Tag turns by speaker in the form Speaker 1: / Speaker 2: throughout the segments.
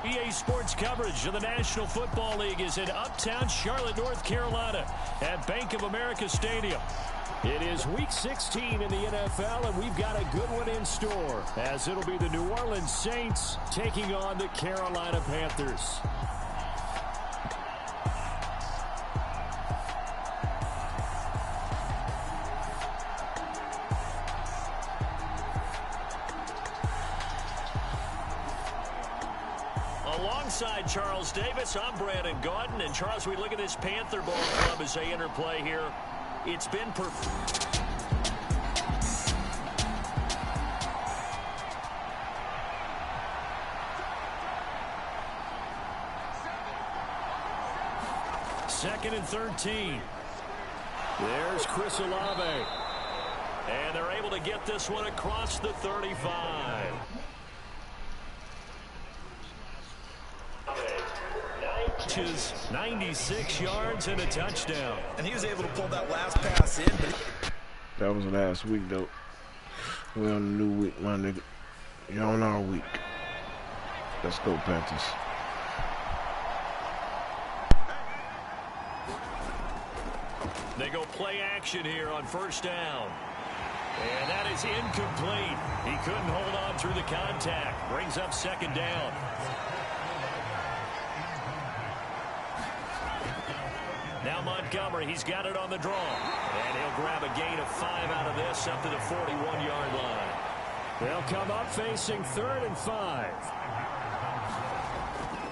Speaker 1: EA Sports coverage of the National Football League is in uptown Charlotte, North Carolina at Bank of America Stadium. It is Week 16 in the NFL, and we've got a good one in store, as it'll be the New Orleans Saints taking on the Carolina Panthers. Alongside Charles Davis, I'm Brandon Gaudin. And Charles, we look at this Panther ball club as they interplay here. It's been perfect. Second and 13. There's Chris Olave. And they're able to get this one across the 35. Inches, 96 yards and a touchdown.
Speaker 2: And he was able to pull that last pass in.
Speaker 3: That was last week, though. We're on a new week, my nigga. You're on our week. Let's go, Panthers.
Speaker 1: They go play action here on first down. And that is incomplete. He couldn't hold on through the contact. Brings up second down. Now Montgomery, he's got it on the draw. And he'll grab a gain of 5 out of this up to the 41-yard line. They'll come up facing 3rd and 5.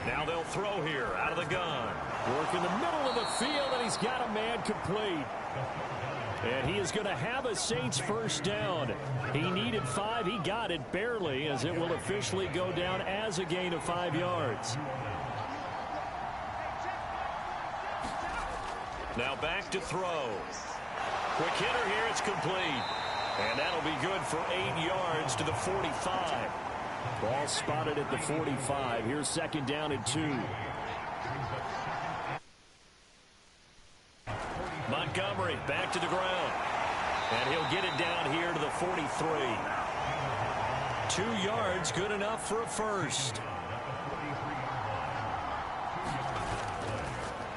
Speaker 1: Now they'll throw here out of the gun. Work in the middle of the field, and he's got a man complete. And he is going to have a Saints first down. He needed 5. He got it barely, as it will officially go down as a gain of 5 yards. Now back to throw. Quick hitter here, it's complete. And that'll be good for 8 yards to the 45. Ball spotted at the 45. Here's second down and 2. Montgomery back to the ground. And he'll get it down here to the 43. 2 yards, good enough for a first.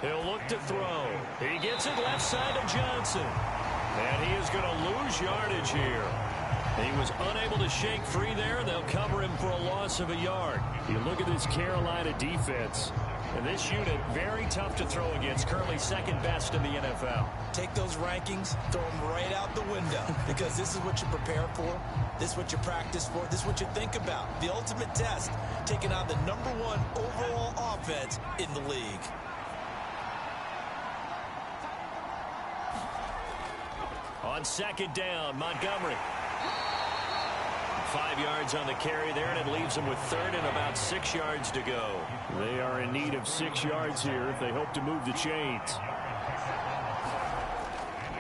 Speaker 1: He'll look to throw. He gets it left side of Johnson. And he is going to lose yardage here. He was unable to shake free there. They'll cover him for a loss of a yard. You look at this Carolina defense. And this unit, very tough to throw against. Currently second best in the NFL.
Speaker 2: Take those rankings, throw them right out the window. Because this is what you prepare for. This is what you practice for. This is what you think about. The ultimate test, taking on the #1 overall offense in the league.
Speaker 1: On second down, Montgomery. 5 yards on the carry there, and it leaves them with 3rd and about 6 yards to go. They are in need of 6 yards here if they hope to move the chains.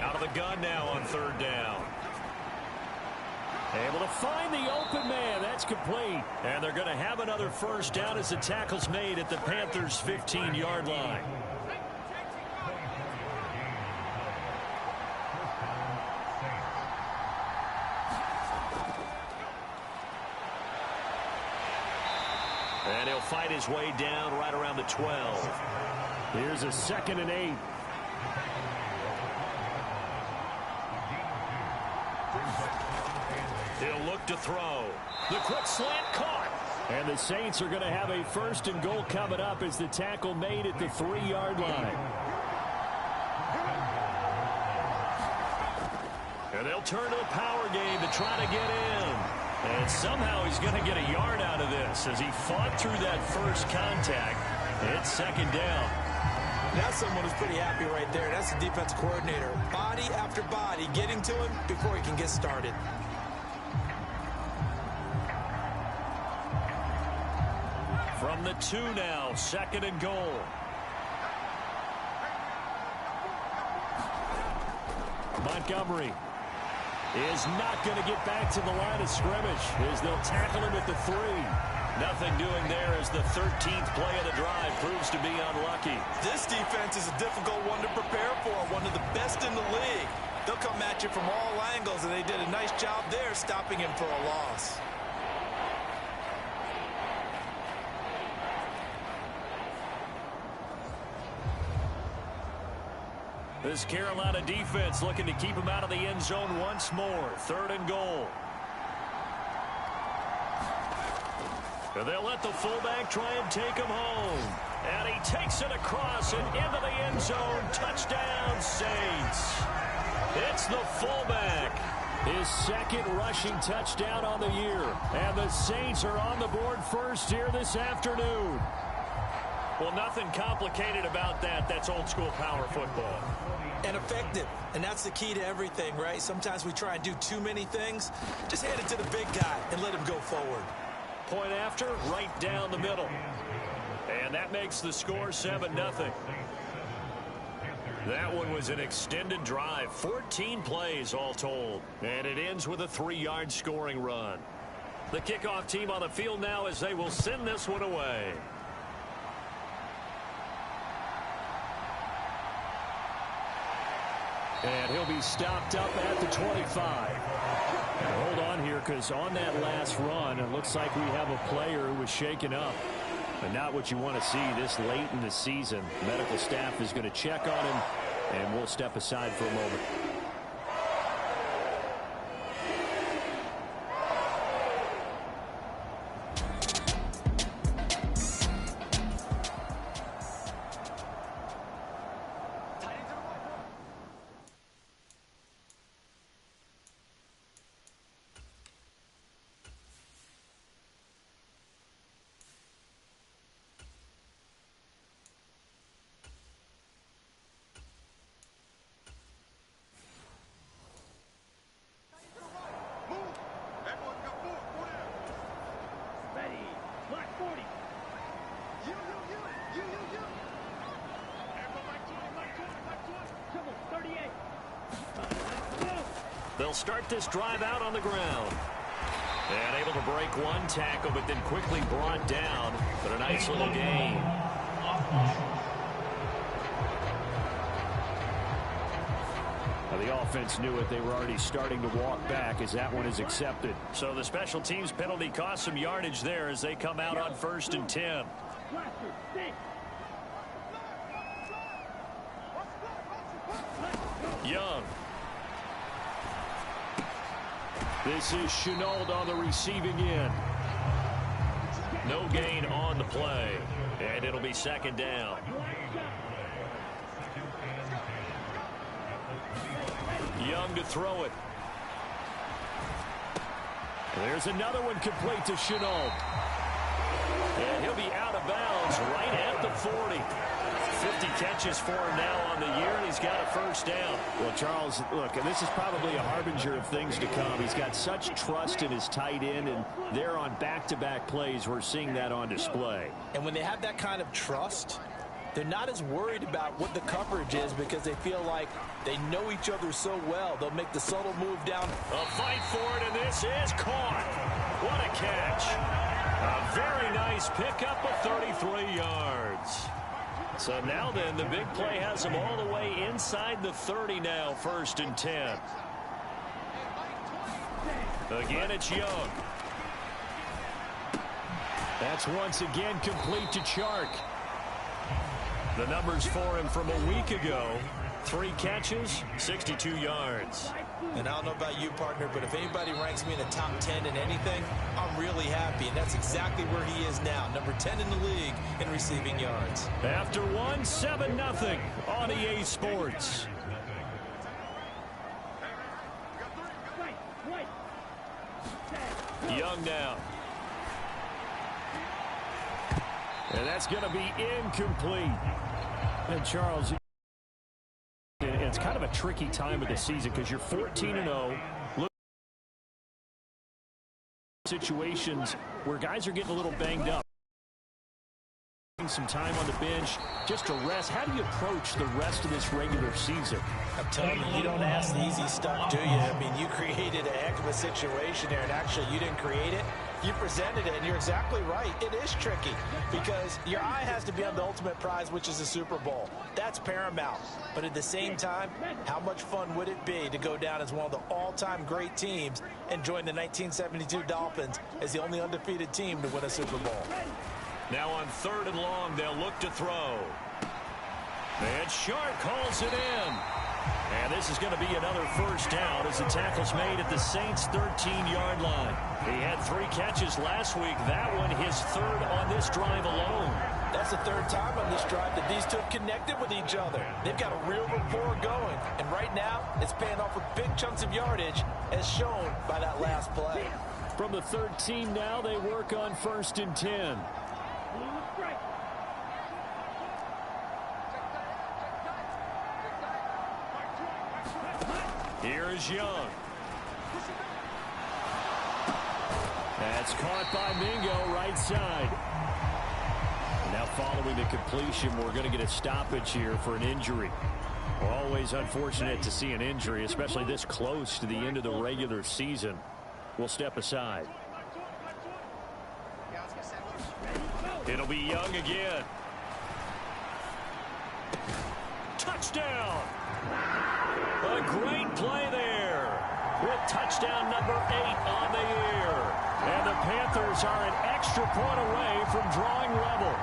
Speaker 1: Out of the gun now on 3rd down. Able to find the open man. That's complete. And they're going to have another first down as the tackle's made at the Panthers' 15-yard line. And he'll fight his way down right around the 12. Here's a 2nd and 8. He'll look to throw. The quick slant caught. And the Saints are going to have a 1st and goal coming up as the tackle made at the 3-yard line. And they'll turn to the power game to try to get in. And somehow he's going to get a yard out of this as he fought through that first contact. It's second down.
Speaker 2: That's someone who's pretty happy right there. That's the defense coordinator. Body after body getting to him before he can get started.
Speaker 1: From the 2 now, 2nd and goal. Montgomery is not going to get back to the line of scrimmage as they'll tackle him at the 3. Nothing doing there as the 13th play of the drive proves to be unlucky.
Speaker 2: This defense is a difficult one to prepare for, one of the best in the league. They'll come at you from all angles, and they did a nice job there stopping him for a loss.
Speaker 1: This Carolina defense looking to keep him out of the end zone once more. 3rd and goal. And they'll let the fullback try and take him home. And he takes it across and into the end zone. Touchdown, Saints. It's the fullback. His 2nd rushing touchdown on the year. And the Saints are on the board first here this afternoon. Well, nothing complicated about that. That's old school power football.
Speaker 2: And effective. And that's the key to everything, right? Sometimes we try and do too many things. Just hand it to the big guy and let him go forward.
Speaker 1: Point after, right down the middle. And that makes the score 7-0. That one was an extended drive. 14 plays all told. And it ends with a 3-yard scoring run. The kickoff team on the field now as they will send this one away. And he'll be stopped up at the 25. Now hold on here, because on that last run, it looks like we have a player who was shaken up. And not what you want to see this late in the season. Medical staff is going to check on him, and we'll step aside for a moment. They'll start this drive out on the ground. And able to break one tackle, but then quickly brought down. But a nice little gain. Now the offense knew it. They were already starting to walk back as that one is accepted. So the special teams penalty cost some yardage there as they come out on 1st and 10. Young. This is Shenault on the receiving end. No gain on the play. And it'll be 2nd down. Young to throw it. There's another one complete to Shenault. And he'll be out of bounds right at the 40. 50 catches for him now on the year, and he's got a 1st down. Well, Charles, look, and this is probably a harbinger of things to come. He's got such trust in his tight end, and they're on back-to-back plays. We're seeing that on display.
Speaker 2: And when they have that kind of trust, they're not as worried about what the coverage is because they feel like they know each other so well. They'll make the subtle move down.
Speaker 1: A fight for it, and this is caught. What a catch. A very nice pickup of 33 yards. So now then, the big play has them all the way inside the 30 now, 1st and 10. Again, it's Young. That's once again complete to Chark. The numbers for him from a week ago. 3 catches, 62 yards.
Speaker 2: And I don't know about you, partner, but if anybody ranks me in the top 10 in anything, I'm really happy. And that's exactly where he is now, number 10 in the league in receiving yards.
Speaker 1: After one, 7-0 on EA Sports. Young now. And that's going to be incomplete. And Charles, it's kind of a tricky time of the season because you're 14-0. Look, situations where guys are getting a little banged up. Some time on the bench just to rest. How do you approach the rest of this regular season?
Speaker 2: I'm telling you, you don't ask the easy stuff, do you? I mean, you created a heck of a situation there, and actually you didn't create it. You presented it, and you're exactly right. It is tricky because your eye has to be on the ultimate prize, which is the Super Bowl. That's paramount. But at the same time, how much fun would it be to go down as one of the all-time great teams and join the 1972 Dolphins as the only undefeated team to win a Super Bowl?
Speaker 1: Now on 3rd and long, they'll look to throw. And Sharp calls it in. And this is going to be another first down as the tackle's made at the Saints' 13-yard line. He had 3 catches last week. That one his 3rd on this drive alone.
Speaker 2: That's the 3rd time on this drive that these two have connected with each other. They've got a real rapport going. And right now, it's paying off with big chunks of yardage, as shown by that last play.
Speaker 1: From the 13 now, they work on 1st and 10. Here's Young. That's caught by Mingo, right side. Now following the completion, we're going to get a stoppage here for an injury. Always unfortunate to see an injury, especially this close to the end of the regular season. We'll step aside. It'll be Young again. Touchdown! A great play there with touchdown number 8 on the year. And the Panthers are an extra point away from drawing level.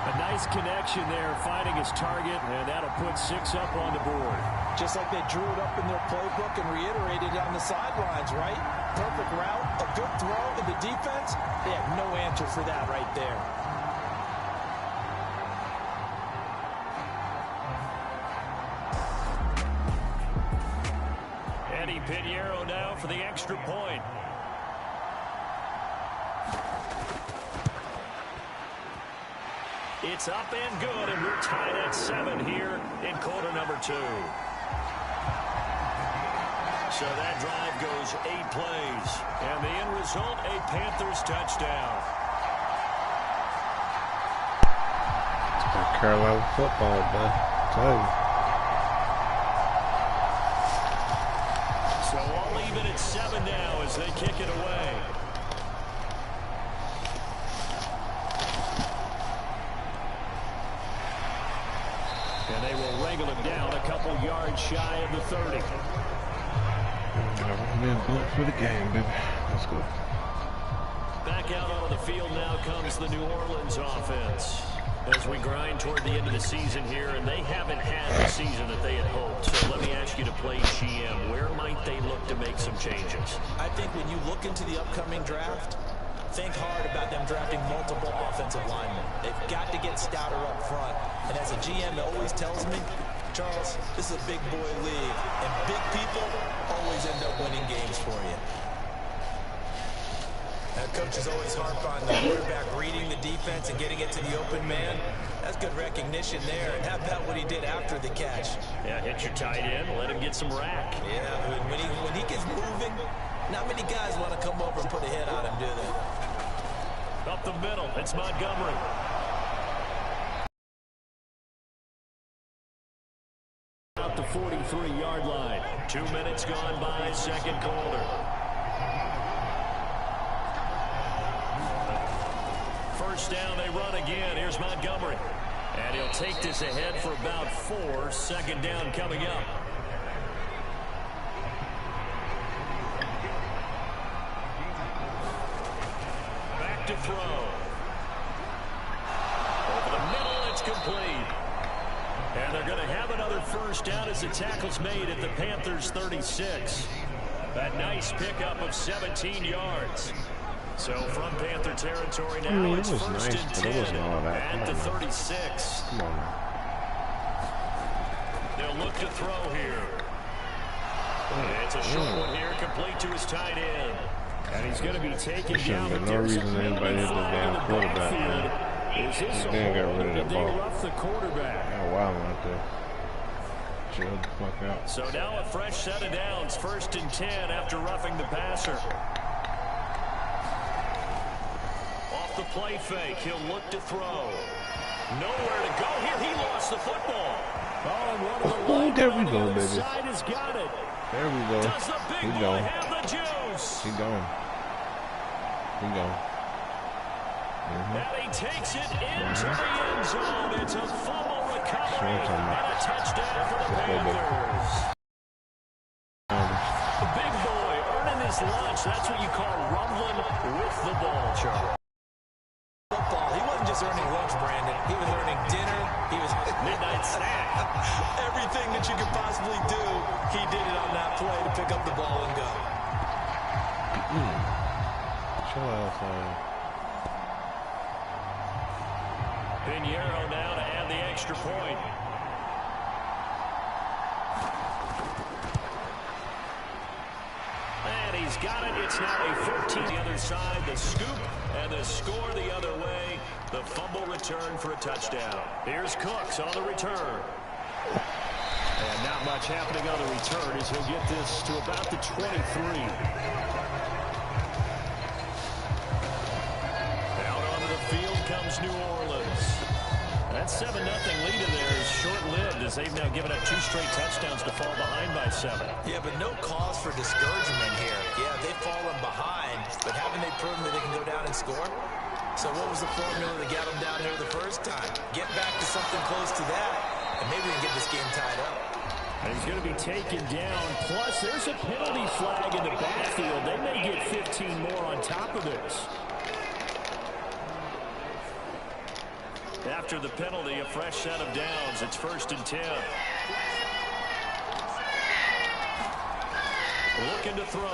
Speaker 1: A nice connection there, finding his target, and that'll put 6 up on the board.
Speaker 2: Just like they drew it up in their playbook and reiterated it on the sidelines, right? Perfect route, a good throw, and the defense, they have no answer for that right there.
Speaker 1: Eddie Pinheiro now for the extra point. It's up and good, and we're tied at 7 here in quarter number 2. So that drive goes 8 plays, and the end result, a Panthers touchdown.
Speaker 3: It's about Carolina football, man. I tell you.
Speaker 1: So all even at 7 now as they kick it away. And they will wrangle him down a couple yards shy of the 30.
Speaker 3: For the game, baby. Let's go.
Speaker 1: Back out onto the field now comes the New Orleans offense. As we grind toward the end of the season here, and they haven't had the season that they had hoped. So let me ask you to play GM. Where might they look to make some changes?
Speaker 2: I think when you look into the upcoming draft, think hard about them drafting multiple offensive linemen. They've got to get stouter up front. And as a GM, it always tells me, Charles, this is a big boy league, and big people always end up winning games for you. Now, coaches always harp on the quarterback reading the defense and getting it to the open man. That's good recognition there. And how about what he did after the catch?
Speaker 1: Yeah, hit your tight end, let him get some rack.
Speaker 2: Yeah, when he gets moving, not many guys want to come over and put a hit on him, do they?
Speaker 1: Up the middle, it's Montgomery. Out the 43-yard line. 2 minutes gone by, second quarter. First down, they run again. Here's Montgomery. And he'll take this ahead for about 4. Second down coming up. Back to throw. Over the middle, it's complete. And they're going to have another first down as the tackle's made at the Panthers' 36. A nice pickup of 17 yards. So from Panther territory now, it's first and 10 at the 36.
Speaker 3: Come on, man.
Speaker 1: They'll look to throw here. It's a short one here, complete to his tight end. And he's going to be taken down.
Speaker 3: There's no reason anybody hit the damn quarterback, man.
Speaker 1: Is this a
Speaker 3: They got
Speaker 1: hold,
Speaker 3: rid
Speaker 1: or
Speaker 3: of
Speaker 1: did
Speaker 3: that
Speaker 1: they
Speaker 3: ball.
Speaker 1: rough the quarterback?
Speaker 3: Got wild out there. Chill the fuck out.
Speaker 1: So now a fresh set of downs, first and 10 after roughing the passer. Off the play fake, he'll look to throw. Nowhere to go here. He lost the football. Oh, and one of the
Speaker 3: Oh, there we
Speaker 1: the
Speaker 3: go,
Speaker 1: other
Speaker 3: baby.
Speaker 1: side has got it.
Speaker 3: There we go.
Speaker 1: Does the big
Speaker 3: He
Speaker 1: boy
Speaker 3: gone.
Speaker 1: have the juice?
Speaker 3: He gone. He gone.
Speaker 1: And he takes it into the end zone. It's a fumble recovery and a touchdown for the Panthers. The big boy earning his lunch. That's what you call rumbling with the ball, Charlie.
Speaker 2: Football. He wasn't just was earning lunch, Brandon. He was earning dinner. He was
Speaker 1: midnight snack.
Speaker 2: Everything that you could possibly do, he did it on that play to pick up the ball and go.
Speaker 3: Chill out, son.
Speaker 1: Pinheiro now to add the extra point. And he's got it. It's now a 14. The other side, the scoop, and the score the other way. The fumble return for a touchdown. Here's Cooks on the return. And not much happening on the return as he'll get this to about the 23. Out onto the field comes New Orleans. That 7-0 lead in there is short-lived as they've now given up 2 straight touchdowns to fall behind by 7.
Speaker 2: Yeah, but no cause for discouragement here. Yeah, they've fallen behind, but haven't they proven that they can go down and score? So what was the formula that got them down there the first time? Get back to something close to that, and maybe we can get this game tied up.
Speaker 1: And he's going to be taken down. Plus, there's a penalty flag in the backfield. They may get 15 more on top of this. After the penalty, a fresh set of downs. It's 1st and 10. Looking to throw.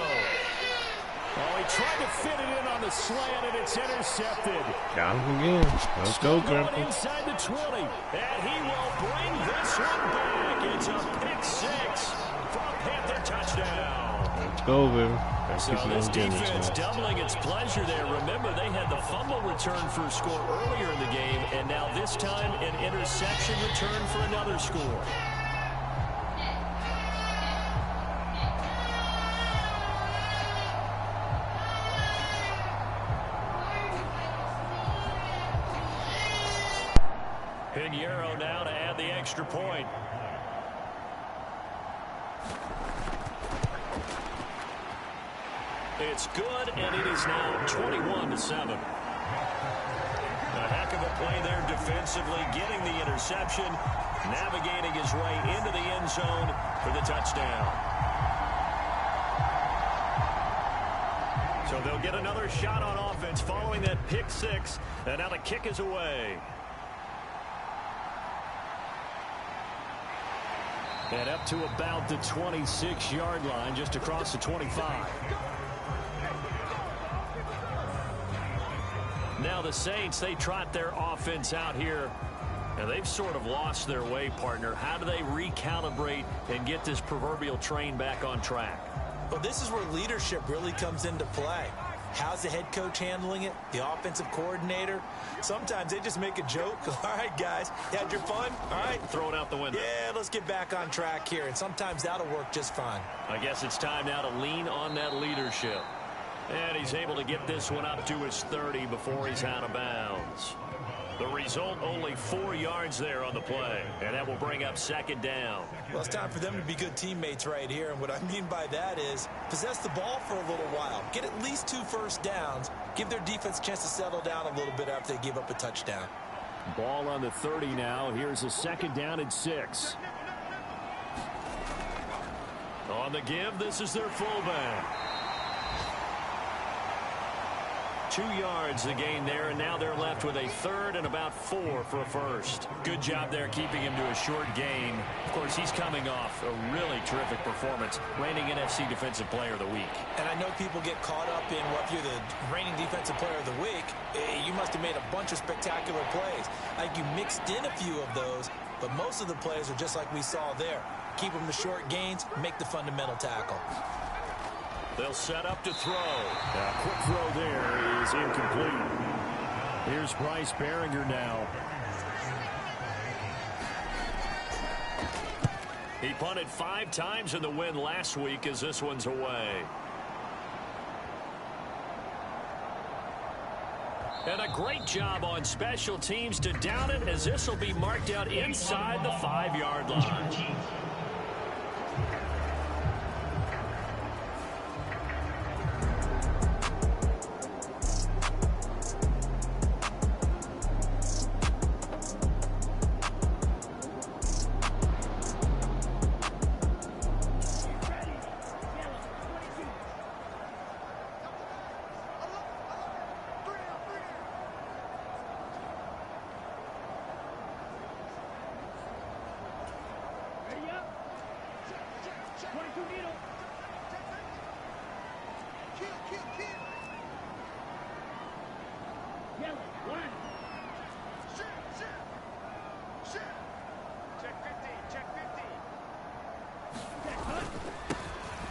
Speaker 1: Oh, he tried to fit it in on the slant, and it's intercepted.
Speaker 3: Got him again. Let's go, Grandpa.
Speaker 1: Inside the 20, and he will bring this one back. It's a pick 6 for a Panther touchdown.
Speaker 3: Let's go, baby.
Speaker 1: So this defense doubling its pleasure there. Remember, they had the fumble return for a score earlier in the game, and now this time an interception return for another score. Pinheiro now to add the extra point. It's good, and it is now 21-7. A heck of a play there defensively, getting the interception, navigating his way into the end zone for the touchdown. So they'll get another shot on offense following that pick 6, and now the kick is away. And up to about the 26-yard line, just across the 25. Now the Saints, they trot their offense out here, and they've sort of lost their way, partner. How do they recalibrate and get this proverbial train back on track?
Speaker 2: Well, this is where leadership really comes into play. How's the head coach handling it? The offensive coordinator? Sometimes they just make a joke. All right, guys, you had your fun? All right.
Speaker 1: Throw it out the window.
Speaker 2: Yeah, let's get back on track here, and sometimes that'll work just fine.
Speaker 1: I guess it's time now to lean on that leadership. And he's able to get this one up to his 30 before he's out of bounds. The result, only 4 yards there on the play, and that will bring up 2nd down.
Speaker 2: Well, it's time for them to be good teammates right here, and what I mean by that is possess the ball for a little while, get at least 2 first downs, give their defense a chance to settle down a little bit after they give up a touchdown.
Speaker 1: Ball on the 30 now. Here's a 2nd down and 6. On the give, this is their fullback. 2 yards the gain there, and now they're left with a 3rd and about 4 for a first. Good job there keeping him to a short gain. Of course, he's coming off a really terrific performance, reigning NFC Defensive Player of the Week.
Speaker 2: And I know people get caught up in what you're the reigning Defensive Player of the Week. You must have made a bunch of spectacular plays. Like you mixed in a few of those, but most of the plays are just like we saw there. Keep them to short gains, make the fundamental tackle.
Speaker 1: They'll set up to throw. A quick throw there is incomplete. Here's Bryce Baringer now. He punted 5 times in the win last week as this one's away. And a great job on special teams to down it, as this will be marked out inside the 5-yard line.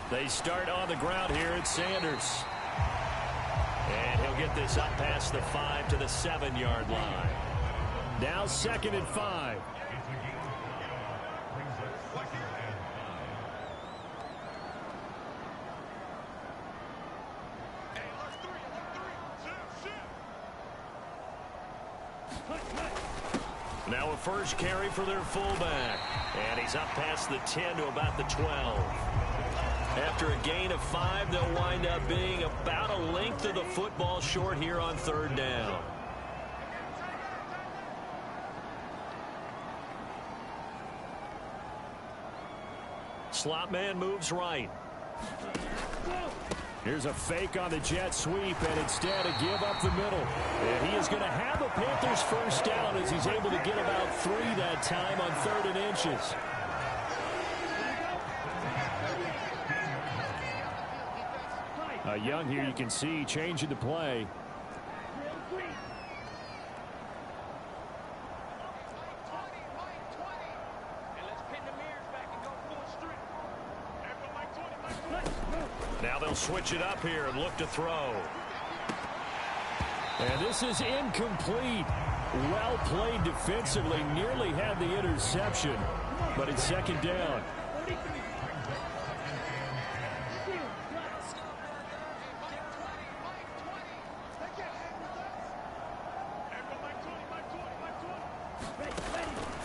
Speaker 1: They start on the ground here at Sanders. And he'll get this up past the 5 to the 7-yard line. Now 2nd and 5. Now a first carry for their fullback. And he's up past the 10 to about the 12. After a gain of 5, they'll wind up being about a length of the football short here on 3rd down. Slot man moves right. Here's a fake on the jet sweep, and instead a give up the middle. And he is going to have the Panthers first down as he's able to get about 3 that time on 3rd and inches. Young here, you can see, changing the play. Now they'll switch it up here and look to throw. And this is incomplete. Well played defensively, nearly had the interception, but it's 2nd down.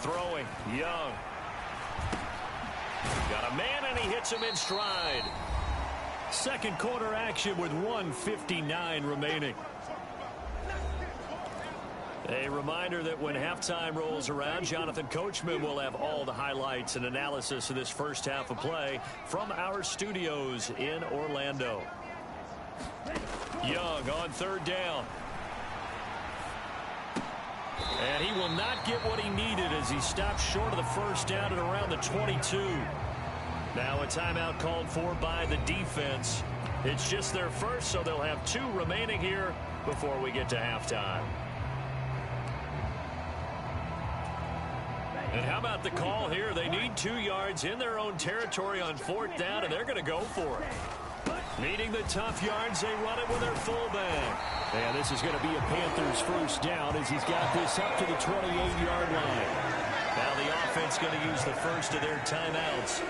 Speaker 1: Throwing, Young. Got a man, and he hits him in stride. Second quarter action with 1:59 remaining. A reminder that when halftime rolls around, Jonathan Coachman will have all the highlights and analysis of this first half of play from our studios in Orlando. Young on 3rd down. And he will not get what he needed as he stops short of the first down at around the 22. Now a timeout called for by the defense. It's just their first, so they'll have 2 remaining here before we get to halftime. And how about the call here? They need 2 yards in their own territory on 4th down, and they're going to go for it. Needing the tough yards, they run it with their fullback. And this is going to be a Panthers first down as he's got this up to the 28-yard line. Now the offense going to use the first of their timeouts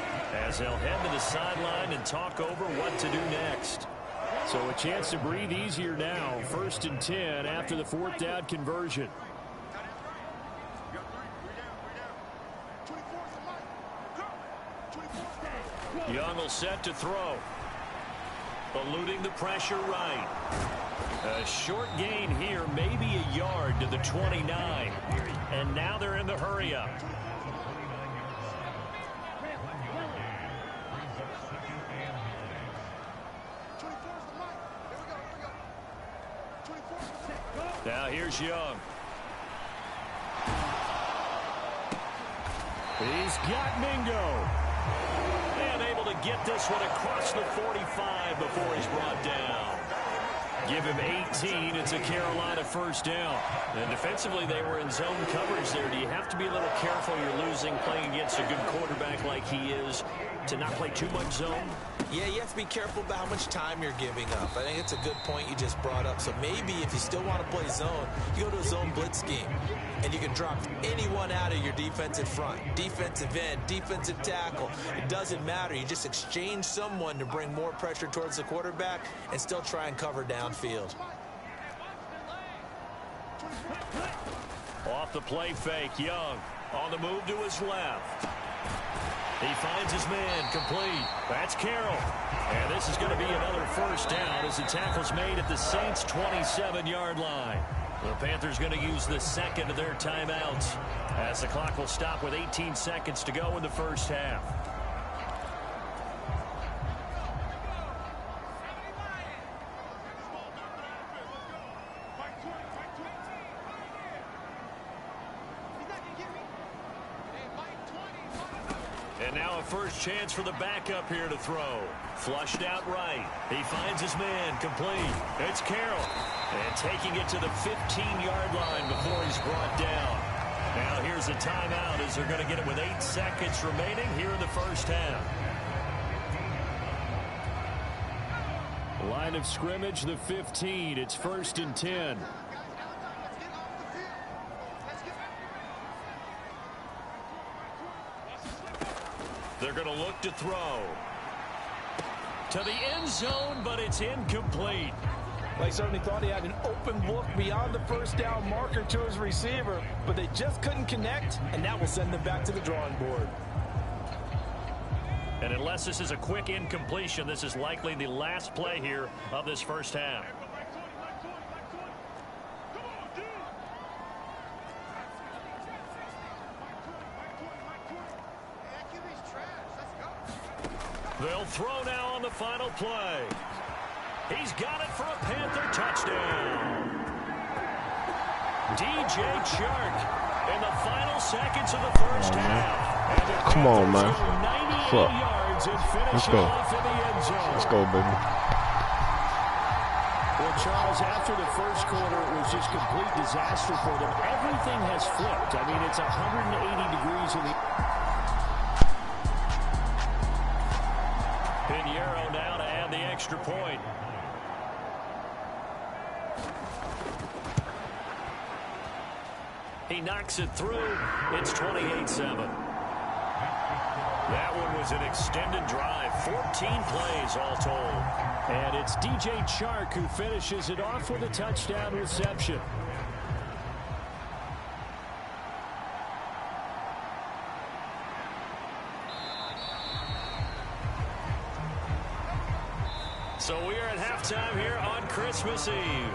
Speaker 1: as they'll head to the sideline and talk over what to do next. So a chance to breathe easier now. 1st and 10 after the 4th down conversion. Young will set to throw. Eluding the pressure right. A short gain here, maybe a yard to the 29. And now they're in the hurry up. Now here's Young. He's got Mingo. And able to get this one across the 45 before he's brought down. Give him 18. It's a Carolina first down. And defensively, they were in zone coverage there. Do you have to be a little careful? You're losing, playing against a good quarterback like he is, to not play too much zone?
Speaker 2: Yeah, you have to be careful about how much time you're giving up. I think it's a good point you just brought up. So maybe if you still want to play zone, you go to a zone blitz scheme. And you can drop anyone out of your defensive front. Defensive end, defensive tackle. It doesn't matter. You just exchange someone to bring more pressure towards the quarterback and still try and cover downfield.
Speaker 1: Off the play fake, Young on the move to his left. He finds his man, complete. That's Carroll. And this is going to be another first down as the tackle's made at the Saints' 27-yard line. The Panthers going to use the second of their timeouts as the clock will stop with 18 seconds to go in the first half. And now a first chance for the backup here to throw. Flushed out right. He finds his man, complete. It's Carroll. And taking it to the 15-yard line before he's brought down. Now here's a timeout as they're going to get it with 8 seconds remaining here in the first half. Line of scrimmage, the 15. It's 1st and 10. They're going to look to throw. To the end zone, but it's incomplete.
Speaker 2: They certainly thought he had an open look beyond the first down marker to his receiver, but they just couldn't connect, and that will send them back to the drawing board.
Speaker 1: And unless this is a quick incompletion, this is likely the last play here of this first half. They'll throw now on the final play. He's got it for a Panther touchdown. DJ Chark in the final seconds of the first half.
Speaker 3: Come on, man. Fuck. Let's go. Let's go, baby.
Speaker 1: Well, Charles, after the first quarter, it was just complete disaster for them. Everything has flipped. I mean, it's 180 degrees in the... Pinheiro now to add the extra point. He knocks it through. It's 28-7. That one was an extended drive. 14 plays all told. And it's DJ Chark who finishes it off with a touchdown reception. So we are at halftime here on Christmas Eve,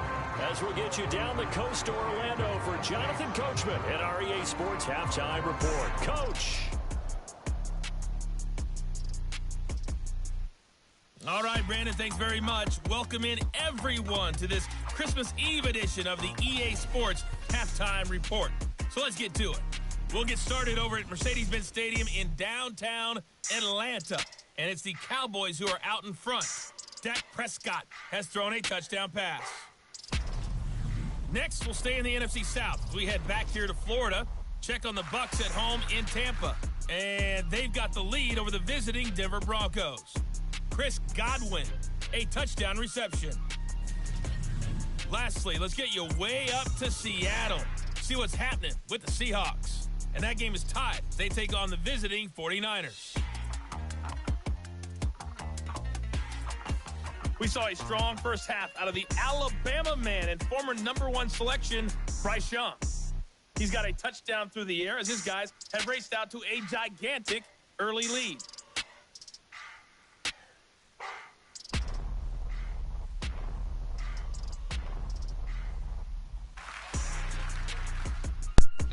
Speaker 1: as we'll get you down the coast to Orlando for Jonathan Coachman at our EA Sports Halftime Report. Coach.
Speaker 4: All right, Brandon, thanks very much. Welcome in everyone to this Christmas Eve edition of the EA Sports Halftime Report. So let's get to it. We'll get started over at Mercedes-Benz Stadium in downtown Atlanta. And it's the Cowboys who are out in front. Dak Prescott has thrown a touchdown pass. Next, we'll stay in the NFC South as we head back here to Florida. Check on the Bucs at home in Tampa. And they've got the lead over the visiting Denver Broncos. Chris Godwin, a touchdown reception. Lastly, let's get you way up to Seattle. See what's happening with the Seahawks. And that game is tied. They take on the visiting 49ers. We saw a strong first half out of the Alabama man and former #1 selection, Bryce Young. He's got a touchdown through the air as his guys have raced out to a gigantic early lead.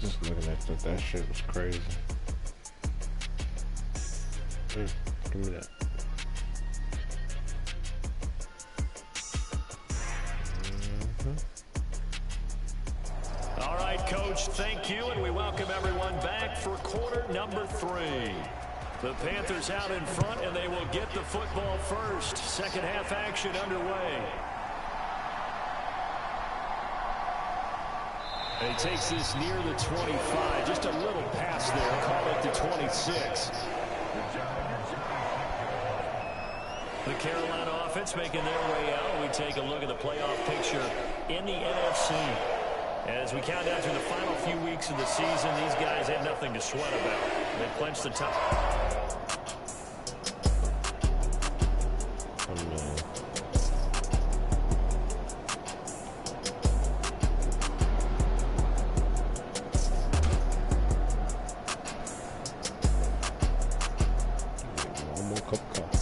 Speaker 3: Just looking at that shit was crazy. Give me that.
Speaker 1: All right, Coach, thank you, and we welcome everyone back for quarter number 3. The Panthers out in front, and they will get the football first. Second half action underway. And he takes this near the 25, just a little pass there, call it the 26. The Carolina offense making their way out. We take a look at the playoff picture in the NFC. As we count down through the final few weeks of the season, these guys have nothing to sweat about. They clinch the top.
Speaker 3: One more cup of coffee.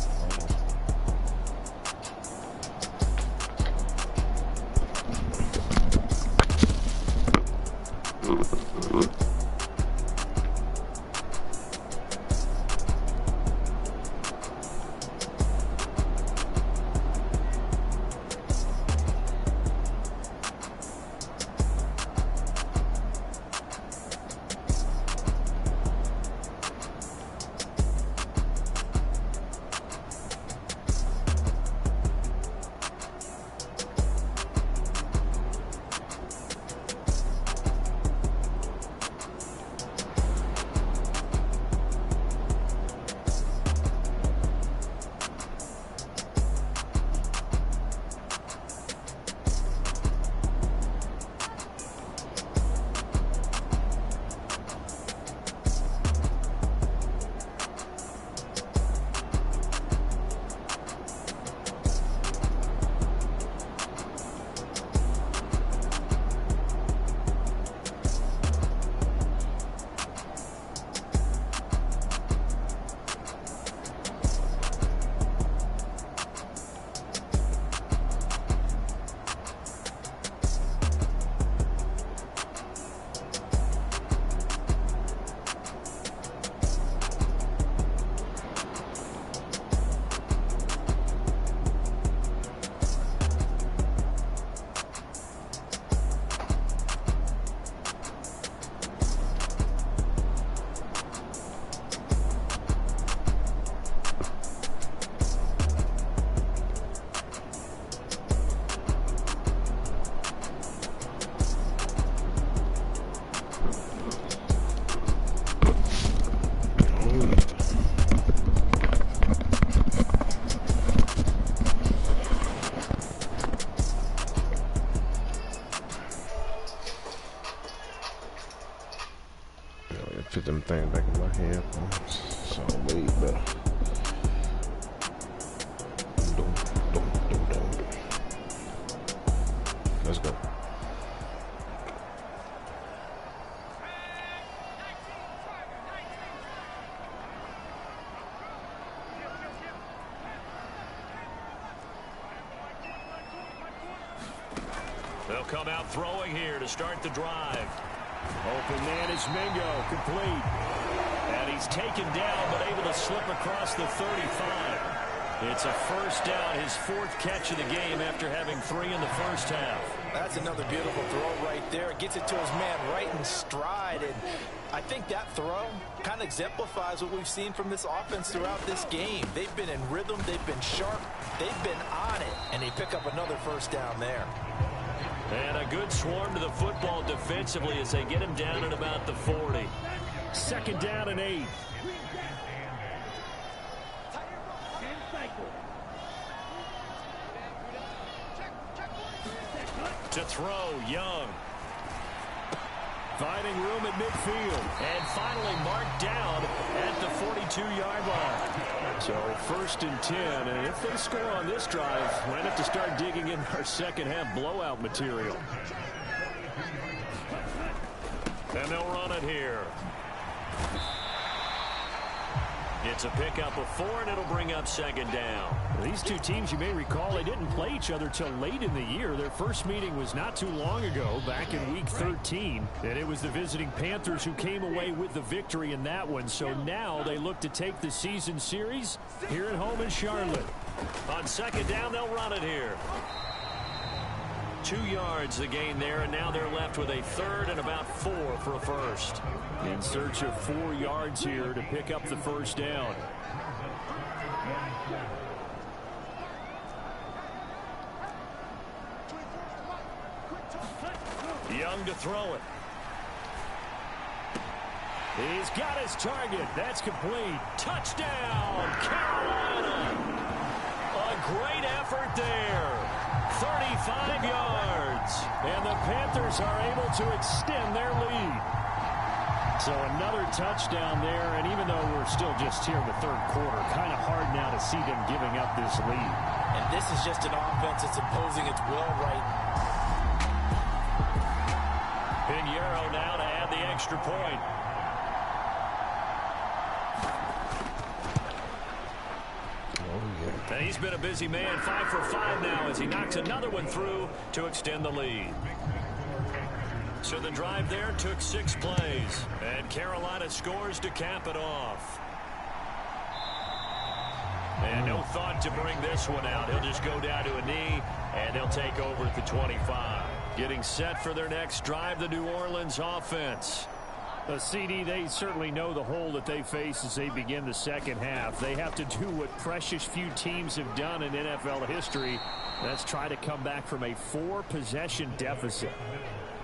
Speaker 3: Put them things back in my hand. So way better. Let's go.
Speaker 1: They'll come out throwing here to start the drive. Open man is Mingo, complete. And he's taken down, but able to slip across the 35. It's a first down, his 4th catch of the game after having 3 in the first half.
Speaker 2: That's another beautiful throw right there. Gets it to his man right in stride. And I think that throw kind of exemplifies what we've seen from this offense throughout this game. They've been in rhythm. They've been sharp. They've been on it. And they pick up another first down there.
Speaker 1: And a good swarm to the football defensively as they get him down at about the 40. 2nd down and 8. To throw, Young. Finding room at midfield. And finally marked down at the 42-yard line. So 1st and 10. And if they score on this drive, might have to start digging in our second half blowout material. And they'll run it here. It's a pickup of 4, and it'll bring up 2nd down. These two teams, you may recall, they didn't play each other till late in the year. Their first meeting was not too long ago, back in Week 13. And it was the visiting Panthers who came away with the victory in that one. So now they look to take the season series here at home in Charlotte. On 2nd down, they'll run it here. 2 yards the gain there, and now they're left with a 3rd and about 4 for a first. In search of 4 yards here to pick up the first down. Young to throw it. He's got his target. That's complete. Touchdown, Carolina. A great effort there. 35 yards. And the Panthers are able to extend their lead. So another touchdown there, and even though we're still just here in the 3rd quarter, kind of hard now to see them giving up this lead.
Speaker 2: And this is just an offense that's imposing its will right.
Speaker 1: Pinheiro now to add the extra point. And he's been a busy man, 5 for 5 now as he knocks another one through to extend the lead. So the drive there took 6 plays, and Carolina scores to cap it off. And no thought to bring this one out. He'll just go down to a knee, and they'll take over at the 25. Getting set for their next drive, the New Orleans offense. CD, they certainly know the hole that they face as they begin the second half. They have to do what precious few teams have done in NFL history. That's try to come back from a 4-possession deficit.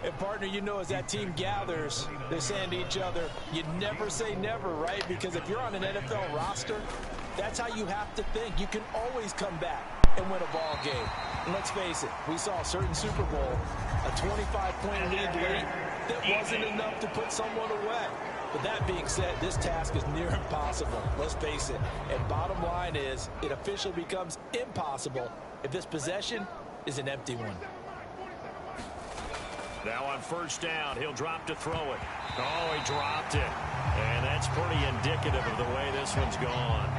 Speaker 2: And, partner, you know, as that team gathers, they're saying to each other, you never say never, right? Because if you're on an NFL roster, that's how you have to think. You can always come back and win a ball game. And let's face it, we saw a certain Super Bowl, a 25-point lead late that wasn't enough to put someone away. But that being said, this task is near impossible. Let's face it. And bottom line is, it officially becomes impossible if this possession is an empty one.
Speaker 1: Now on 1st down, he'll drop to throw it. Oh, he dropped it. And that's pretty indicative of the way this one's gone.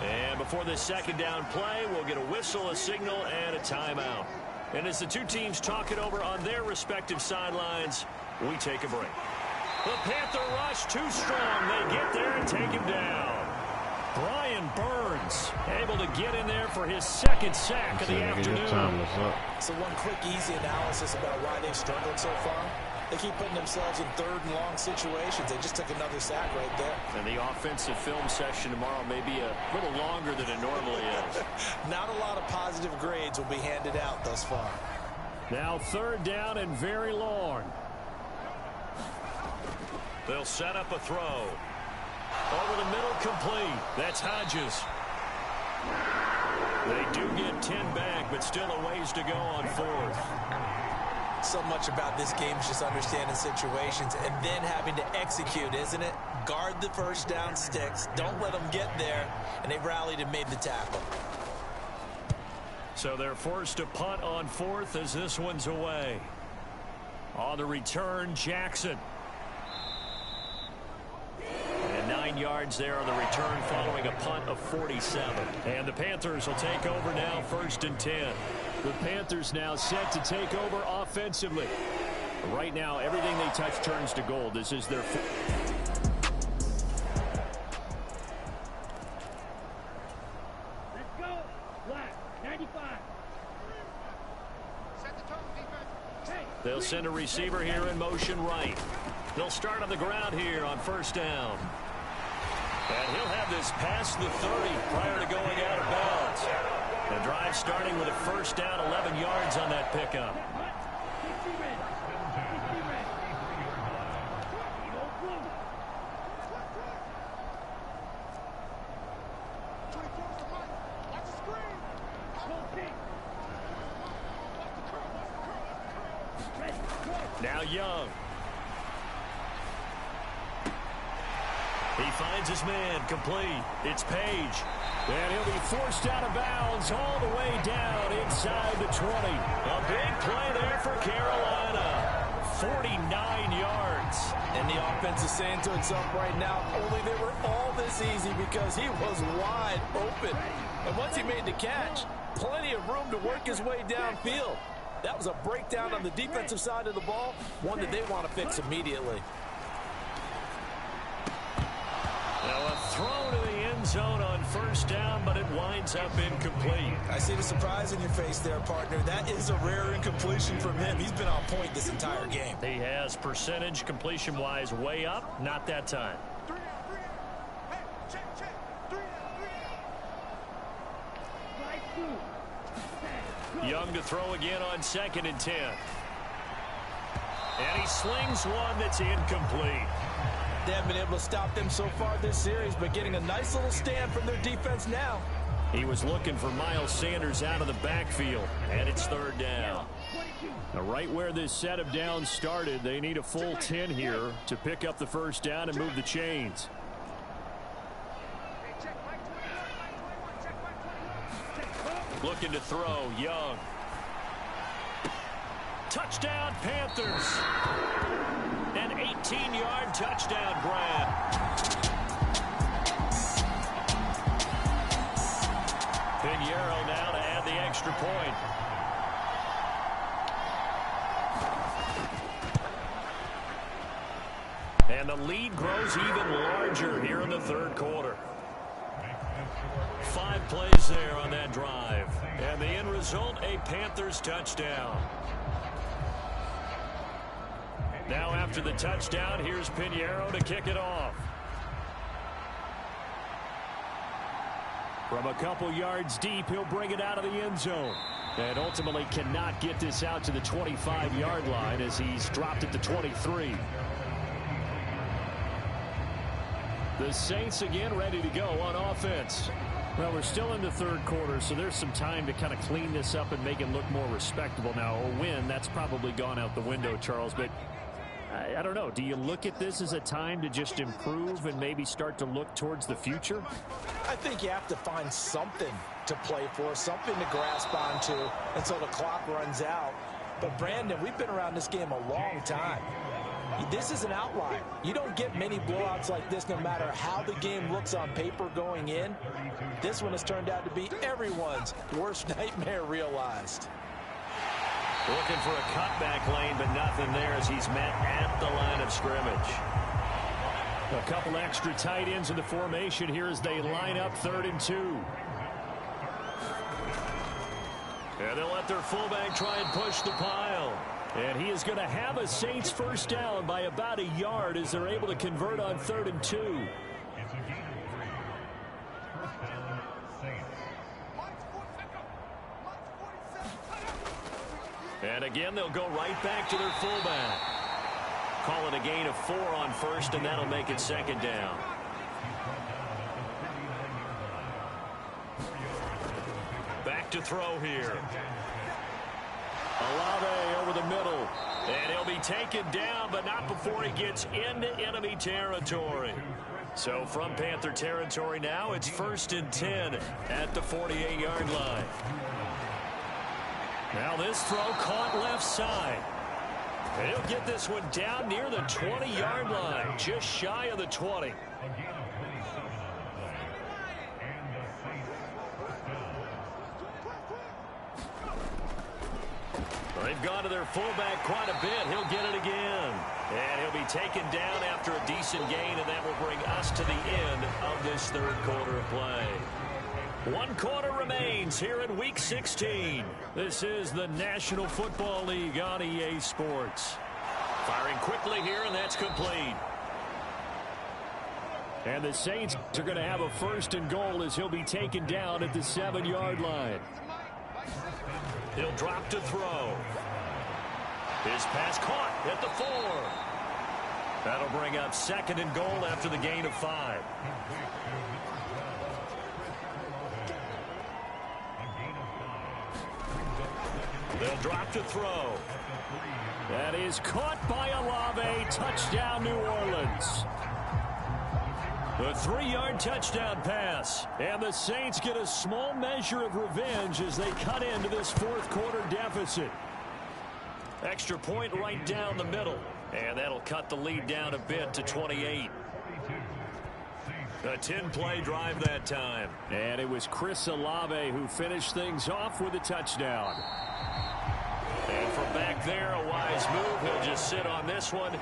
Speaker 1: And before this 2nd down play, we'll get a whistle, a signal, and a timeout. And as the two teams talk it over on their respective sidelines, we take a break. The Panther rush too strong. They get there and take him down. Brian Burns able to get in there for his 2nd sack of the afternoon.
Speaker 2: So one quick, easy analysis about why they've struggled so far. They keep putting themselves in 3rd and long situations. They just took another sack right there.
Speaker 1: And the offensive film session tomorrow may be a little longer than it normally is.
Speaker 2: Not a lot of positive grades will be handed out thus far.
Speaker 1: Now 3rd down and very long. They'll set up a throw. Over the middle, complete. That's Hodges. They do get 10 back, but still a ways to go on 4th.
Speaker 2: So much about this game is just understanding situations and then having to execute, isn't it? Guard the first down sticks. Don't let them get there. And they rallied and made the tackle.
Speaker 1: So they're forced to punt on fourth as this one's away. On the return, Jackson. And 9 yards there on the return following a punt of 47. And the Panthers will take over now, 1st and 10.
Speaker 5: The Panthers now set to take over offensively. Right now, everything they touch turns to gold. This is their...
Speaker 6: Let's go. Black, 95. Set the tone, defense. Hey.
Speaker 1: They'll send a receiver here in motion right. They'll start on the ground here on 1st down. And he'll have this past the 30 prior to going out of bounds. The drive starting with a 1st down, 11 yards on that pickup. Now Young. He finds his man, complete. It's Page. And he'll be forced out of bounds all the way down inside the 20. A big play there for Carolina. 49 yards.
Speaker 2: And the offense is saying to itself right now, only they were all this easy because he was wide open. And once he made the catch, plenty of room to work his way downfield. That was a breakdown on the defensive side of the ball, one that they want to fix immediately.
Speaker 1: Now a throw to the end zone on 1st down, but it winds up incomplete.
Speaker 2: I see the surprise in your face there, partner. That is a rare incompletion from him. He's been on point this entire game.
Speaker 1: He has percentage completion-wise way up, not that time.
Speaker 6: Hey, check. 3 out.
Speaker 1: Young to throw again on 2nd and 10. And he slings one that's incomplete.
Speaker 2: They haven't been able to stop them so far this series, but getting a nice little stand from their defense now.
Speaker 1: He was looking for Miles Sanders out of the backfield, and it's 3rd down.
Speaker 5: Now, right where this set of downs started, they need a full 10 here to pick up the 1st down and move the chains.
Speaker 1: Looking to throw, Young. Touchdown, Panthers. An 18-yard touchdown grab. Pinheiro now to add the extra point. And the lead grows even larger here in the 3rd quarter. 5 plays there on that drive. And the end result, a Panthers touchdown. Now after the touchdown, here's Pinheiro to kick it off.
Speaker 5: From a couple yards deep, he'll bring it out of the end zone. And ultimately cannot get this out to the 25-yard line as he's dropped at the 23. The Saints again ready to go on offense.
Speaker 1: Well, we're still in the 3rd quarter, so there's some time to kind of clean this up and make it look more respectable. Now, a win, that's probably gone out the window, Charles, but I don't know. Do you look at this as a time to just improve and maybe start to look towards the future?
Speaker 2: I think you have to find something to play for, something to grasp onto until the clock runs out. But, Brandon, we've been around this game a long time. This is an outlier. You don't get many blowouts like this no matter how the game looks on paper going in. This one has turned out to be everyone's worst nightmare realized.
Speaker 1: Looking for a cutback lane, but nothing there as he's met at the line of scrimmage.
Speaker 5: A couple extra tight ends in the formation here as they line up 3rd and 2.
Speaker 1: And they'll let their fullback try and push the pile.
Speaker 5: And he is going to have a Saints 1st down by about a yard as they're able to convert on 3rd and 2.
Speaker 1: And again, they'll go right back to their fullback. Call it a gain of 4 on 1st, and that'll make it 2nd down. Back to throw here.
Speaker 5: Olave over the middle.
Speaker 1: be taken down, but not before he gets into enemy territory. So from Panther territory now, it's 1st and 10 at the 48-yard line. Now this throw caught left side. And he'll get this one down near the 20-yard line, just shy of the 20. They've gone to their fullback quite a bit. He'll get it again. And he'll be taken down after a decent gain, and that will bring us to the end of this third quarter of play. 1 quarter remains here in Week 16. This is the National Football League on EA Sports. Firing quickly here, and that's complete.
Speaker 5: And the Saints are going to have a 1st and goal as he'll be taken down at the 7-yard line.
Speaker 1: He'll drop to throw. His pass caught at the 4. That'll bring up 2nd and goal after the gain of 5. They'll drop to throw.
Speaker 5: That is caught by Olave. Touchdown, New Orleans. The 3-yard touchdown pass. And the Saints get a small measure of revenge as they cut into this 4th quarter deficit.
Speaker 1: Extra point right down the middle. And that'll cut the lead down a bit to 28. A 10-play drive that time.
Speaker 5: And it was Chris Olave who finished things off with a touchdown.
Speaker 1: And from back there, a wise move. He'll just sit on this one.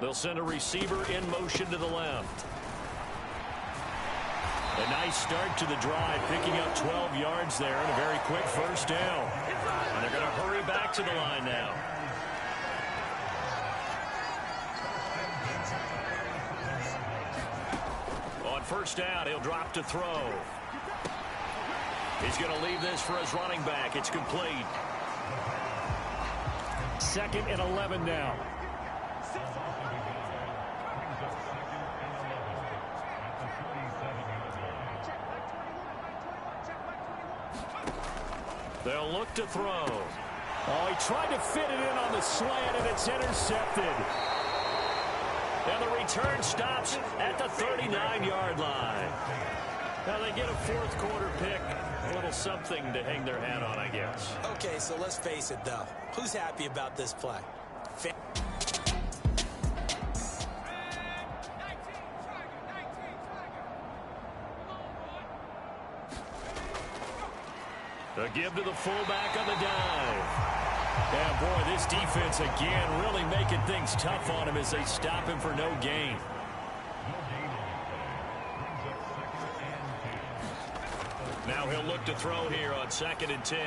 Speaker 1: They'll send a receiver in motion to the left. A nice start to the drive, picking up 12 yards there and a very quick 1st down. And they're going to hurry back to the line now. On 1st down, he'll drop to throw. He's going to leave this for his running back. It's complete.
Speaker 5: 2nd and 11 now.
Speaker 1: They'll look to throw.
Speaker 5: Oh, he tried to fit it in on the slant, and it's intercepted.
Speaker 1: And the return stops at the 39-yard line. Now they get a 4th quarter pick. A little something to hang their hat on, I guess.
Speaker 2: Okay, so let's face it, though. Who's happy about this play?
Speaker 1: A give to the fullback on the dive. And boy, this defense again really making things tough on him as they stop him for no gain. Now he'll look to throw here on 2nd and 10.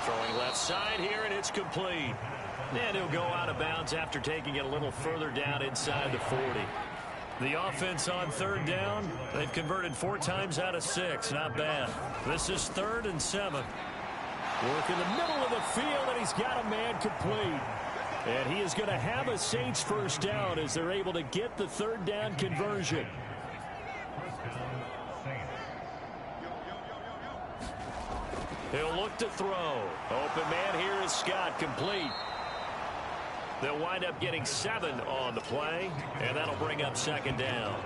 Speaker 1: Throwing left side here, and it's complete. And he'll go out of bounds after taking it a little further down inside the 40. The offense on 3rd down, they've converted 4 times out of 6. Not bad. This is 3rd and 7.
Speaker 5: Work in the middle of the field, and he's got a man complete. And he is going to have a Saints 1st down as they're able to get the 3rd down conversion.
Speaker 1: He'll look to throw. Open man here is Scott, complete. They'll wind up getting 7 on the play, and that'll bring up 2nd down.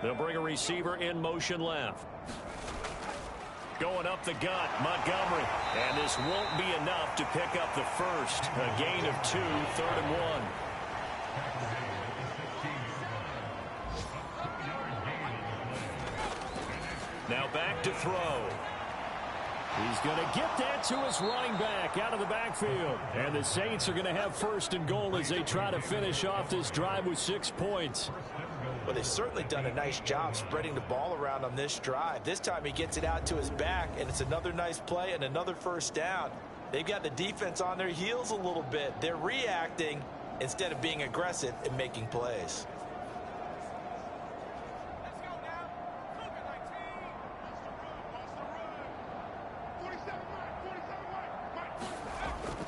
Speaker 1: They'll bring a receiver in motion left. Going up the gut, Montgomery. And this won't be enough to pick up the 1st. A gain of 2, 3rd and 1. Now back to throw.
Speaker 5: He's going to get that to his running back out of the backfield. And the Saints are going to have 1st and goal as they try to finish off this drive with 6 points.
Speaker 2: Well, they've certainly done a nice job spreading the ball around on this drive. This time he gets it out to his back, and it's another nice play and another first down. They've got the defense on their heels a little bit. They're reacting instead of being aggressive and making plays.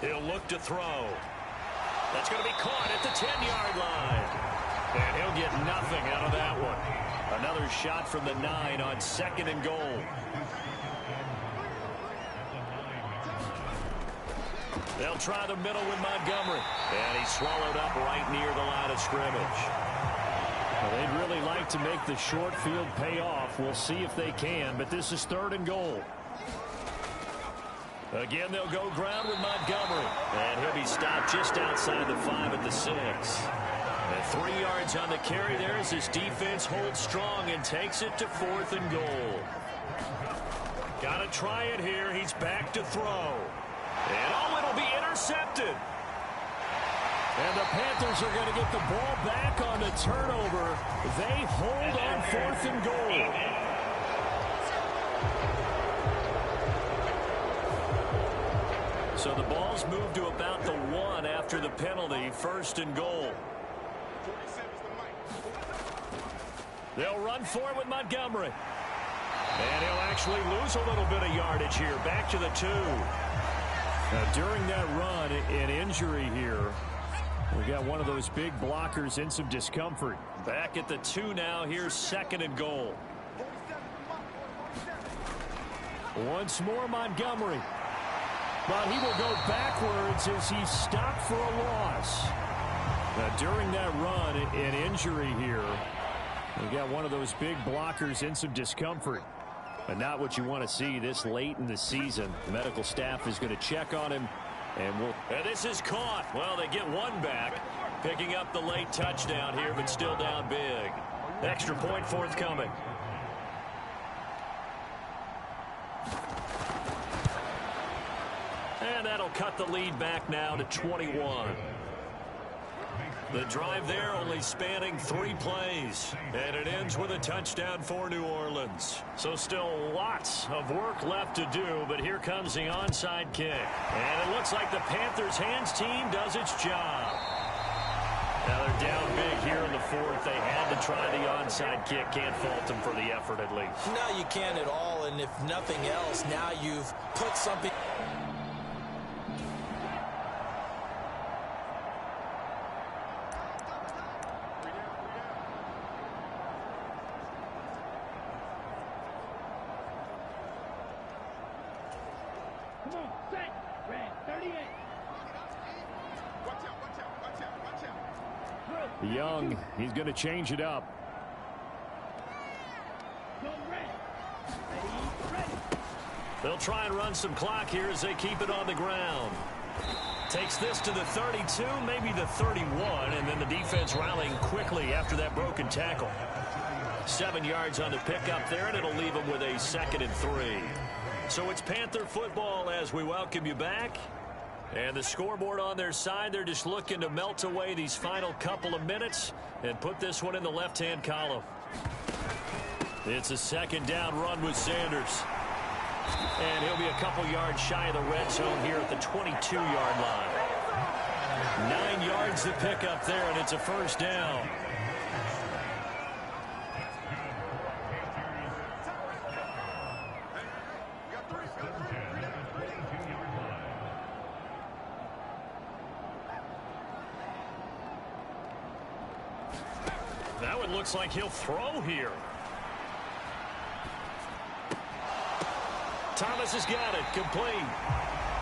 Speaker 1: He'll look to throw. That's going to be caught at the 10-yard line. And he'll get nothing out of that one. Another shot from the 9 on 2nd and goal. They'll try the middle with Montgomery. And he's swallowed up right near the line of scrimmage. Well, they'd really like to make the short field pay off. We'll see if they can, but this is 3rd and goal. Again, they'll go ground with Montgomery. And he'll be stopped just outside the 5 at the 6. And 3 yards on the carry there as his defense holds strong and takes it to 4th and goal. Got to try it here. He's back to throw. And oh, it'll be intercepted. And the Panthers are going to get the ball back on the turnover. They hold on 4th and goal. So the ball's moved to about the 1 after the penalty. 1st and goal. They'll run for it with Montgomery. And he'll actually lose a little bit of yardage here. Back to the 2. Now, during that run, an injury here. We got one of those big blockers in some discomfort. Back at the 2 now. Here's 2nd and goal. Once more, Montgomery. But he will go backwards as he's stopped for a loss. Now, during that run, an injury here. We got one of those big blockers in some discomfort. And not what you want to see this late in the season. The medical staff is going to check on him. And this is caught. Well, they get one back. Picking up the late touchdown here, but still down big. Extra point forthcoming. And that'll cut the lead back now to 21. The drive there only spanning 3 plays. And it ends with a touchdown for New Orleans. So still lots of work left to do, but here comes the onside kick. And it looks like the Panthers' hands team does its job. Now they're down big here in the 4th. They had to try the onside kick. Can't fault them for the effort at least.
Speaker 2: No, you can't at all. And if nothing else, now you've put something...
Speaker 6: Come on, set. Red, 38.
Speaker 1: Young, he's going to change it up.
Speaker 6: Go red. Ready.
Speaker 1: They'll try and run some clock here as they keep it on the ground. Takes this to the 32, maybe the 31, and then the defense rallying quickly after that broken tackle. 7 yards on the pickup there, and it'll leave them with a 2nd and 3. So it's Panther football as we welcome you back. And the scoreboard on their side, they're just looking to melt away these final couple of minutes and put this one in the left-hand column. It's a 2nd down run with Sanders. And he'll be a couple yards shy of the red zone here at the 22-yard line. 9 yards to pick up there, and it's a 1st down. That one looks like he'll throw here. Thomas has got it, complete.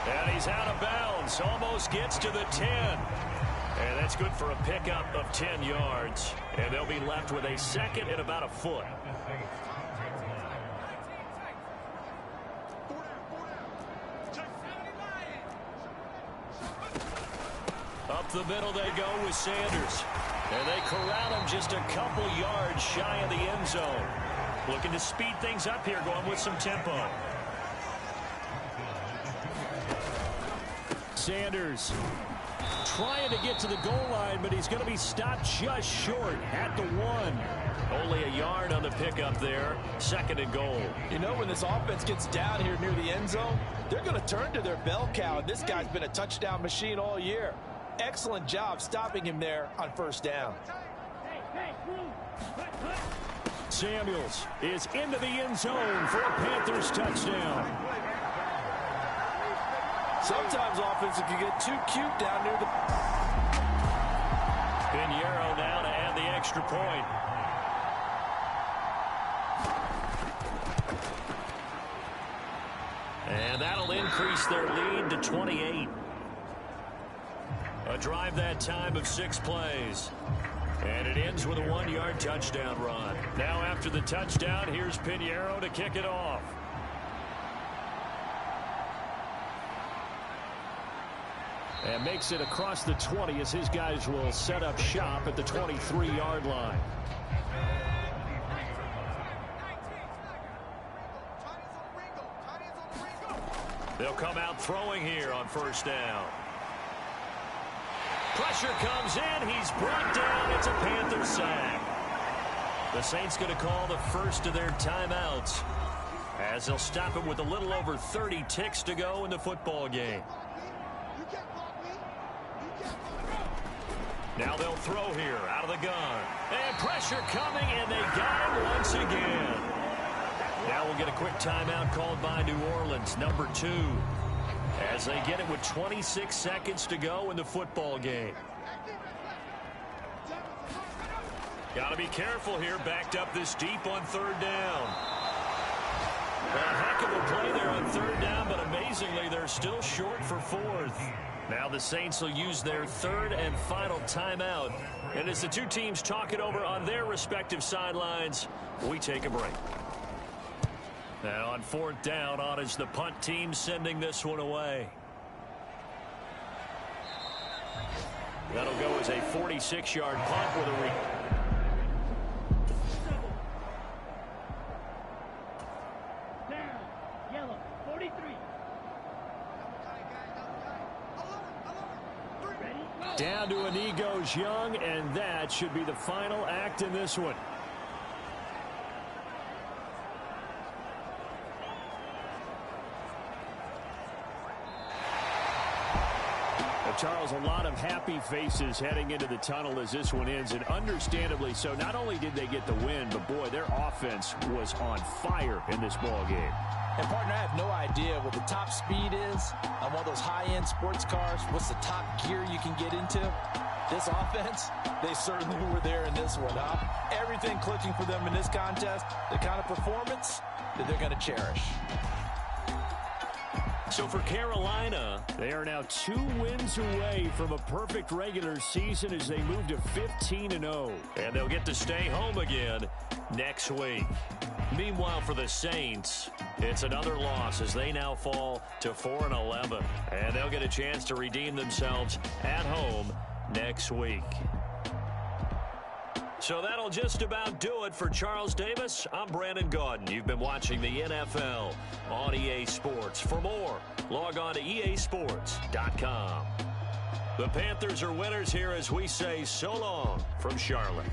Speaker 1: And he's out of bounds, almost gets to the 10. And that's good for a pickup of 10 yards. And they'll be left with a 2nd and about a foot. Up the middle they go with Sanders. And they corral him just a couple yards shy of the end zone. Looking to speed things up here, going with some tempo. Sanders
Speaker 5: trying to get to the goal line, but he's going to be stopped just short at the 1.
Speaker 1: Only a yard on the pickup there. 2nd and goal.
Speaker 2: You know, when this offense gets down here near the end zone, they're going to turn to their bell cow, and this guy's been a touchdown machine all year. Excellent job stopping him there on 1st down.
Speaker 6: Hey, move. Cut.
Speaker 5: Samuels is into the end zone for a Panthers touchdown.
Speaker 2: Sometimes offenses can get too cute down near the...
Speaker 1: Pinheiro now to add the extra point. And that'll increase their lead to 28. A drive that time of 6 plays. And it ends with a 1-yard touchdown run. Now after the touchdown, here's Pinheiro to kick it off.
Speaker 5: And makes it across the 20 as his guys will set up shop at the 23-yard line.
Speaker 1: They'll come out throwing here on 1st down. Pressure comes in. He's brought down. It's a Panther sack. The Saints going to call the first of their timeouts as they'll stop him with a little over 30 ticks to go in the football game. Now they'll throw here out of the gun. And pressure coming, and they got him once again. Now we'll get a quick timeout called by New Orleans, number 2, as they get it with 26 seconds to go in the football game. Got to be careful here, backed up this deep on 3rd down. A heck of a play there on 3rd down, but amazingly, they're still short for 4th. Now the Saints will use their 3rd and final timeout. And as the two teams talk it over on their respective sidelines, we take a break. Now on 4th down, on is the punt team sending this one away. That'll go as a 46-yard punt with a
Speaker 6: Down. Yellow. 43. Ready?
Speaker 5: down to Inigo's Young, and that should be the final act in this one. Charles, a lot of happy faces heading into the tunnel as this one ends, and understandably so. Not only did they get the win, but boy, their offense was on fire in this ball game.
Speaker 2: And partner, I have no idea what the top speed is on one of those high-end sports cars. What's the top gear you can get into? This offense, they certainly were there in this one, huh? Everything clicking for them in this contest, the kind of performance that they're going to cherish.
Speaker 5: So for Carolina, they are now 2 wins away from a perfect regular season as they move to 15-0.
Speaker 1: And they'll get to stay home again next week. Meanwhile, for the Saints, it's another loss as they now fall to 4-11. And they'll get a chance to redeem themselves at home next week. So that'll just about do it for Charles Davis. I'm Brandon Gaudin. You've been watching the NFL on EA Sports. For more, log on to easports.com. The Panthers are winners here as we say so long from Charlotte.